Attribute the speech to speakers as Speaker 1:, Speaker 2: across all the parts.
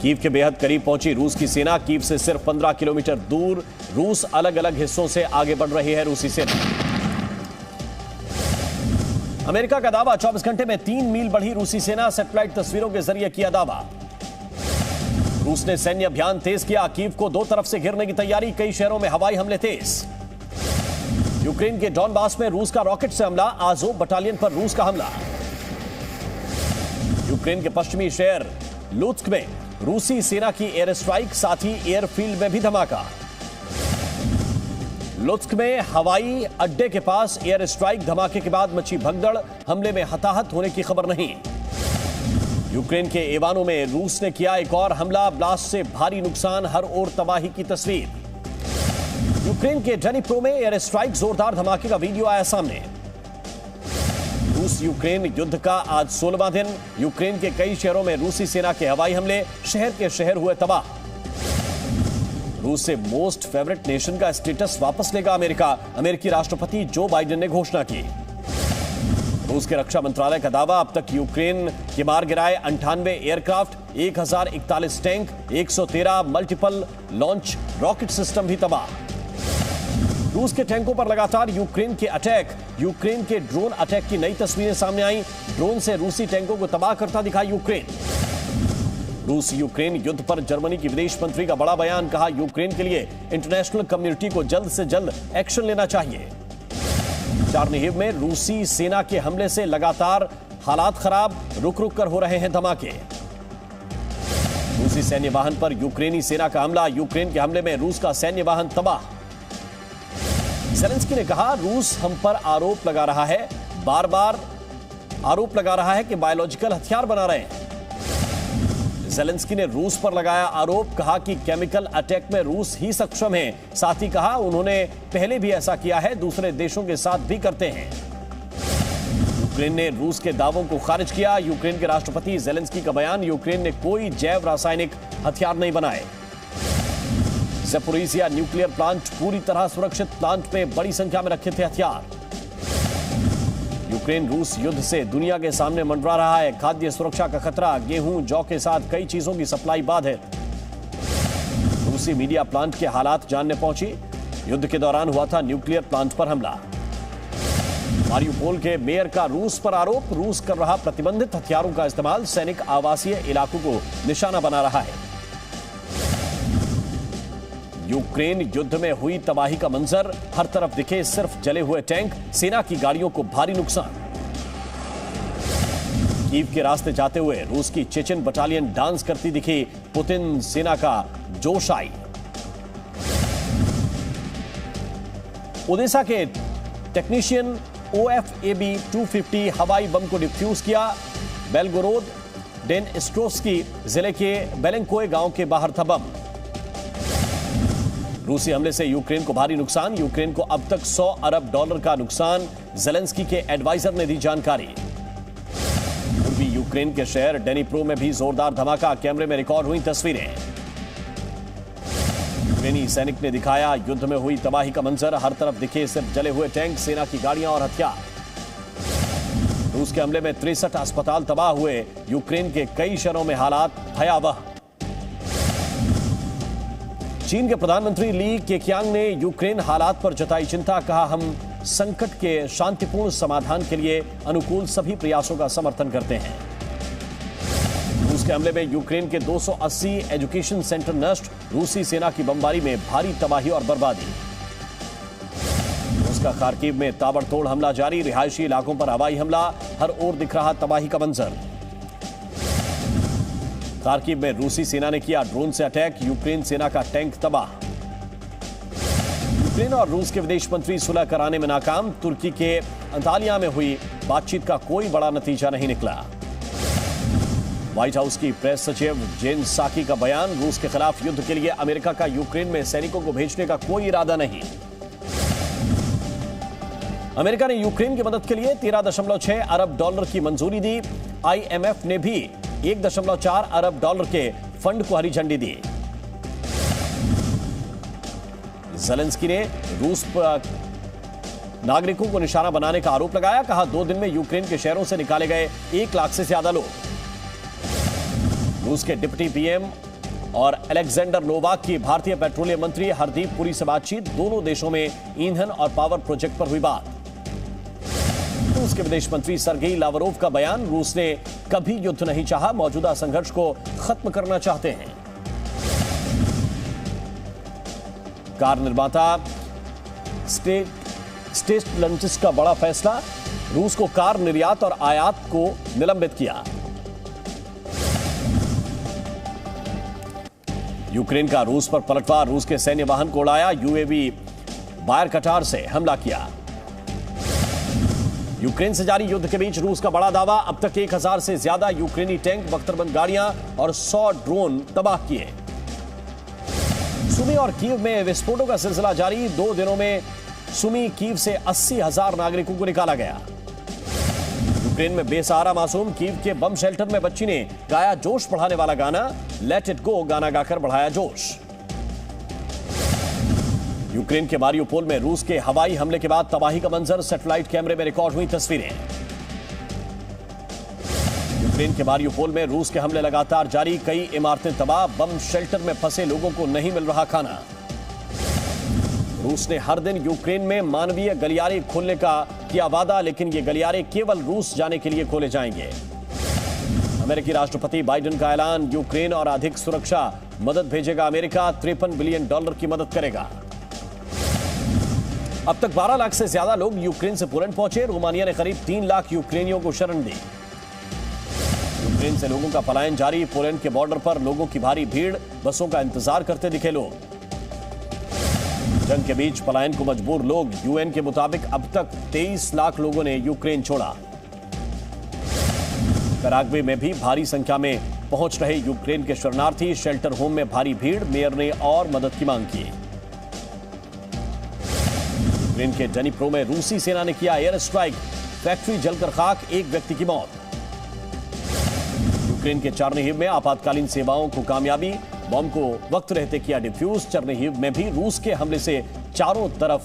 Speaker 1: Kyiv के बेहद करीब पहुंची रूस की सेना। कीव से सिर्फ 15 किलोमीटर दूर रूस अलग अलग हिस्सों से आगे बढ़ रही है रूसी सेना। अमेरिका का दावा, 24 घंटे में 3 मील बढ़ी रूसी सेना। सैटेलाइट तस्वीरों के जरिए किया दावा। रूस ने सैन्य अभियान तेज किया। कीव को दो तरफ से घेरने की तैयारी। कई शहरों में हवाई हमले तेज। यूक्रेन के डॉनबास में रूस का रॉकेट से हमला। आज़ोव बटालियन पर रूस का हमला। यूक्रेन के पश्चिमी शहर लुत्स्क में रूसी सेना की एयर स्ट्राइक, साथ ही एयरफील्ड में भी धमाका। लुत्स्क में हवाई अड्डे के पास एयर स्ट्राइक, धमाके के बाद मची भगदड़। हमले में हताहत होने की खबर नहीं। यूक्रेन के एवानो में रूस ने किया एक और हमला। ब्लास्ट से भारी नुकसान, हर ओर तबाही की तस्वीर। यूक्रेन के डेनिप्रो में एयर स्ट्राइक, जोरदार धमाके का वीडियो आया सामने। रूस यूक्रेन युद्ध का आज 16वां दिन। यूक्रेन के कई शहरों में रूसी सेना के हवाई हमले, शहर के शहर हुए तबाह। रूस से मोस्ट फेवरेट नेशन का स्टेटस वापस लेगा अमेरिका। अमेरिकी राष्ट्रपति जो बाइडेन ने घोषणा की। रूस के रक्षा मंत्रालय का दावा, अब तक यूक्रेन के मार गिराए 98 aircraft, 1041 tank, 113 multiple launch rocket system भी तबाह। रूस के टैंकों पर लगातार यूक्रेन के अटैक। यूक्रेन के ड्रोन अटैक की नई तस्वीरें सामने आई। ड्रोन से रूसी टैंकों को तबाह करता दिखा यूक्रेन। रूस यूक्रेन युद्ध पर जर्मनी की विदेश मंत्री का बड़ा बयान। कहा, यूक्रेन के लिए इंटरनेशनल कम्युनिटी को जल्द से जल्द एक्शन लेना चाहिए। चार्निहिव में रूसी सेना के हमले से लगातार हालात खराब, रुक रुक कर हो रहे हैं धमाके। रूसी सैन्य वाहन पर यूक्रेनी सेना का हमला। यूक्रेन के हमले में रूस का सैन्य वाहन तबाह। ज़ेलेंस्की ने कहा, रूस हम पर आरोप लगा रहा है, बार बार आरोप लगा रहा है कि बायोलॉजिकल हथियार बना रहे हैं। ज़ेलेंस्की ने रूस पर लगाया आरोप। कहा कि केमिकल अटैक में रूस ही सक्षम है। साथ ही कहा, उन्होंने पहले भी ऐसा किया है, दूसरे देशों के साथ भी करते हैं। यूक्रेन ने रूस के दावों को खारिज किया। यूक्रेन के राष्ट्रपति ज़ेलेंस्की का बयान, यूक्रेन ने कोई जैव रासायनिक हथियार नहीं बनाए। ज़पोरिज़िया न्यूक्लियर प्लांट पूरी तरह सुरक्षित। प्लांट में बड़ी संख्या में रखे थे हथियार। यूक्रेन रूस युद्ध से दुनिया के सामने मंडरा रहा है। खाद्य सुरक्षा का खतरा। गेहूं, जौ के साथ कई चीजों की सप्लाई बाधित। रूसी मीडिया प्लांट के हालात जानने पहुंची। युद्ध के दौरान हुआ था न्यूक्लियर प्लांट पर हमला। मारियुपोल के मेयर का रूस पर आरोप। रूस कर रहा प्रतिबंधित हथियारों का इस्तेमाल। सैनिक आवासीय इलाकों को निशाना बना रहा है। यूक्रेन युद्ध में हुई तबाही का मंजर। हर तरफ दिखे सिर्फ जले हुए टैंक। सेना की गाड़ियों को भारी नुकसान। कीव के रास्ते जाते हुए रूस की चेचन बटालियन डांस करती दिखी। पुतिन सेना का जोश आई। ओडेसा के टेक्नीशियन OFAB 250 हवाई बम को डिफ्यूज किया। बेलगोरोद डेनस्ट्रोस्की जिले के बेलेंकोए गांव के बाहर था बम। रूसी हमले से यूक्रेन को भारी नुकसान। यूक्रेन को अब तक $100 अरब का नुकसान। ज़ेलेंस्की के एडवाइजर ने दी जानकारी। पूर्वी यूक्रेन के शहर डेनिप्रो में भी जोरदार धमाका। कैमरे में रिकॉर्ड हुई तस्वीरें। यूक्रेनी सैनिक ने दिखाया युद्ध में हुई तबाही का मंजर। हर तरफ दिखे सिर्फ जले हुए टैंक, सेना की गाड़ियां और हथियार। रूस के हमले में 63 अस्पताल तबाह हुए। यूक्रेन के कई शहरों में हालात भयावह। चीन के प्रधानमंत्री ली केक्यांग ने यूक्रेन हालात पर जताई चिंता। कहा, हम संकट के शांतिपूर्ण समाधान के लिए अनुकूल सभी प्रयासों का समर्थन करते हैं। रूस के हमले में यूक्रेन के 280 एजुकेशन सेंटर नष्ट। रूसी सेना की बमबारी में भारी तबाही और बर्बादी। रूस का खार्किव में ताबड़तोड़ हमला जारी। रिहायशी इलाकों पर हवाई हमला। हर ओर दिख रहा तबाही का मंजर। खार्किव में रूसी सेना ने किया ड्रोन से अटैक। यूक्रेन सेना का टैंक तबाह। यूक्रेन और रूस के विदेश मंत्री सुलह कराने में नाकाम। तुर्की के अंतालिया में हुई बातचीत का कोई बड़ा नतीजा नहीं निकला। व्हाइट हाउस की प्रेस सचिव जेन साकी का बयान, रूस के खिलाफ युद्ध के लिए अमेरिका का यूक्रेन में सैनिकों को भेजने का कोई इरादा नहीं। अमेरिका ने यूक्रेन की मदद के लिए $13.6 अरब की मंजूरी दी। IMF ने भी $1.4 अरब के फंड को हरी झंडी दी। ज़ेलेंस्की ने रूस पर नागरिकों को निशाना बनाने का आरोप लगाया। कहा, 2 दिन में यूक्रेन के शहरों से निकाले गए 1 लाख से ज्यादा लोग। रूस के डिप्टी PM और अलेक्जेंडर नोवाक की भारतीय पेट्रोलियम मंत्री हरदीप पुरी से बातचीत। दोनों देशों में ईंधन और पावर प्रोजेक्ट पर हुई बात। रूस के विदेश मंत्री सर्गेई लावरोव का बयान, रूस ने कभी युद्ध नहीं चाहा, मौजूदा संघर्ष को खत्म करना चाहते हैं। कार निर्माता स्टेटलंटिस का बड़ा फैसला, रूस को कार निर्यात और आयात को निलंबित किया। यूक्रेन का रूस पर पलटवार, रूस के सैन्य वाहन को उड़ाया। यूएवी बायर कटार से हमला किया। यूक्रेन से जारी युद्ध के बीच रूस का बड़ा दावा, अब तक 1000 से ज्यादा यूक्रेनी टैंक, बख्तरबंद गाड़ियां और 100 ड्रोन तबाह किए। सुमी और कीव में विस्फोटों का सिलसिला जारी, 2 दिनों में सुमी कीव से 80,000 नागरिकों को निकाला गया। यूक्रेन में बेसहारा मासूम, कीव के बम शेल्टर में बच्ची ने गाया जोश बढ़ाने वाला गाना, लेट इट गो गाना गाकर बढ़ाया जोश। यूक्रेन के मारियोपोल में रूस के हवाई हमले के बाद तबाही का मंजर, सैटेलाइट कैमरे में रिकॉर्ड हुई तस्वीरें। यूक्रेन के मारियोपोल में रूस के हमले लगातार जारी, कई इमारतें तबाह, बम शेल्टर में फंसे लोगों को नहीं मिल रहा खाना। रूस ने हर दिन यूक्रेन में मानवीय गलियारे खोलने का किया वादा, लेकिन ये गलियारे केवल रूस जाने के लिए खोले जाएंगे। अमेरिकी राष्ट्रपति बाइडेन का ऐलान, यूक्रेन और अधिक सुरक्षा मदद भेजेगा अमेरिका, $53 बिलियन की मदद करेगा। अब तक 12 लाख से ज्यादा लोग यूक्रेन से पोलैंड पहुंचे। रोमानिया ने करीब 3 लाख यूक्रेनियों को शरण दी। यूक्रेन से लोगों का पलायन जारी, पोलैंड के बॉर्डर पर लोगों की भारी भीड़, बसों का इंतजार करते दिखे लोग। जंग के बीच पलायन को मजबूर लोग, यूएन के मुताबिक अब तक 23 लाख लोगों ने यूक्रेन छोड़ा। पैराग्वे में भी भारी संख्या में पहुंच रहे यूक्रेन के शरणार्थी, शेल्टर होम में भारी भीड़, मेयर ने और मदद की मांग की। यूक्रेन के डनिप्रो में रूसी सेना ने किया एयर स्ट्राइक, फैक्ट्री जलकर खाक, एक व्यक्ति की मौत। यूक्रेन के चर्निहिव में आपातकालीन सेवाओं को कामयाबी, बॉम्ब को वक्त रहते किया डिफ्यूज। चर्निहिव में भी रूस के हमले से चारों तरफ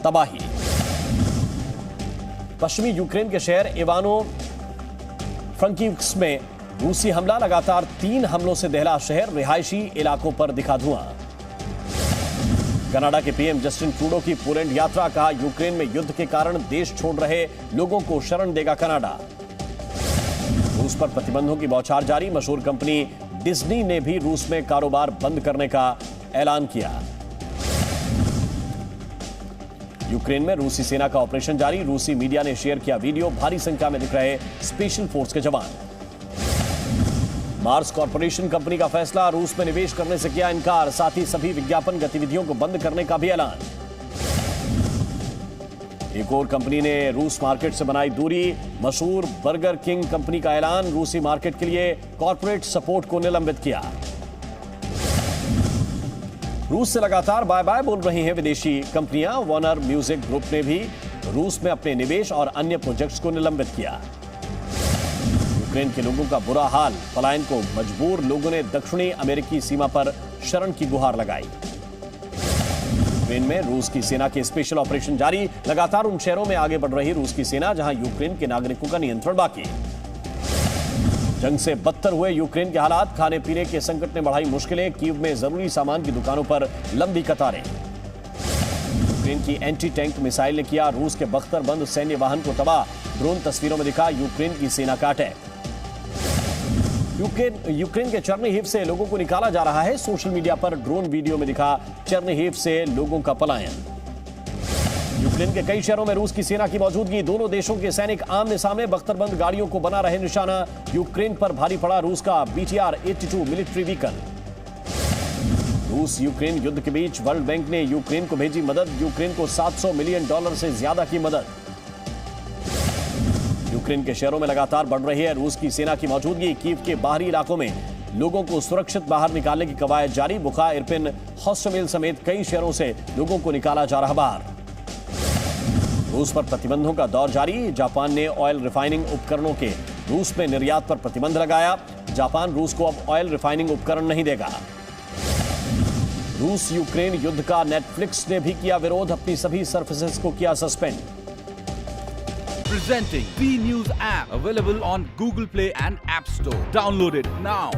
Speaker 1: तबाही। पश्चिमी यूक्रेन के शहर इवानो फ्रंकीव्स्क में रूसी हमला, लगातार 3 हमलों से दहला शहर, रिहायशी इलाकों पर दिखा धुआं। कनाडा के पीएम जस्टिन ट्रूडो की पोलैंड यात्रा, कहा यूक्रेन में युद्ध के कारण देश छोड़ रहे लोगों को शरण देगा कनाडा। रूस पर प्रतिबंधों की बौछार जारी, मशहूर कंपनी डिज्नी ने भी रूस में कारोबार बंद करने का ऐलान किया। यूक्रेन में रूसी सेना का ऑपरेशन जारी, रूसी मीडिया ने शेयर किया वीडियो, भारी संख्या में दिख रहे स्पेशल फोर्स के जवान। मार्स कॉर्पोरेशन कंपनी का फैसला, रूस में निवेश करने से किया इनकार, साथ ही सभी विज्ञापन गतिविधियों को बंद करने का भी ऐलान। एक और कंपनी ने रूस मार्केट से बनाई दूरी, मशहूर बर्गर किंग कंपनी का ऐलान, रूसी मार्केट के लिए कॉर्पोरेट सपोर्ट को निलंबित किया। रूस से लगातार बाय बाय बोल रही हैं विदेशी कंपनियां, वार्नर म्यूजिक ग्रुप ने भी रूस में अपने निवेश और अन्य प्रोजेक्ट्स को निलंबित किया। यूक्रेन के लोगों का बुरा हाल, पलायन को मजबूर लोगों ने दक्षिणी अमेरिकी सीमा पर शरण की गुहार लगाई। यूक्रेन में रूस की सेना के स्पेशल ऑपरेशन जारी, लगातार उन शहरों में आगे बढ़ रही रूस की सेना जहां यूक्रेन के नागरिकों का नियंत्रण बाकी। जंग से बदतर हुए यूक्रेन के हालात, खाने पीने के संकट ने बढ़ाई मुश्किलें, कीव में जरूरी सामान की दुकानों पर लंबी कतारें। यूक्रेन की एंटी टैंक मिसाइल ने किया रूस के बख्तरबंद सैन्य वाहन को तबाह, ड्रोन तस्वीरों में दिखा यूक्रेन की सेना का अटैक। यूक्रेन के चर्निहिव से लोगों को निकाला जा रहा है, सोशल मीडिया पर ड्रोन वीडियो में दिखा चर्निहिव से लोगों का पलायन। यूक्रेन के कई शहरों में रूस की सेना की मौजूदगी, दोनों देशों के सैनिक आमने सामने, बख्तरबंद गाड़ियों को बना रहे निशाना। यूक्रेन पर भारी पड़ा रूस का BTR-82 मिलिट्री व्हीकल। रूस यूक्रेन युद्ध के बीच वर्ल्ड बैंक ने यूक्रेन को भेजी मदद, यूक्रेन को $700 मिलियन से ज्यादा की मदद। यूक्रेन के शहरों में लगातार बढ़ रही है रूस की सेना की मौजूदगी, कीव के बाहरी इलाकों में लोगों को सुरक्षित बाहर निकालने की कवायद जारी, बुखा, इरपिन, हॉस्टमेल समेत कई शहरों से लोगों को निकाला जा रहा बाहर। रूस पर प्रतिबंधों का दौर जारी, जापान ने ऑयल रिफाइनिंग उपकरणों के रूस में निर्यात पर प्रतिबंध लगाया, जापान रूस को अब ऑयल रिफाइनिंग उपकरण नहीं देगा। रूस यूक्रेन युद्ध का नेटफ्लिक्स ने भी किया विरोध, अपनी सभी सर्विसेज को किया suspend.
Speaker 2: Presenting B News app, available on Google Play and App Store. Download it now.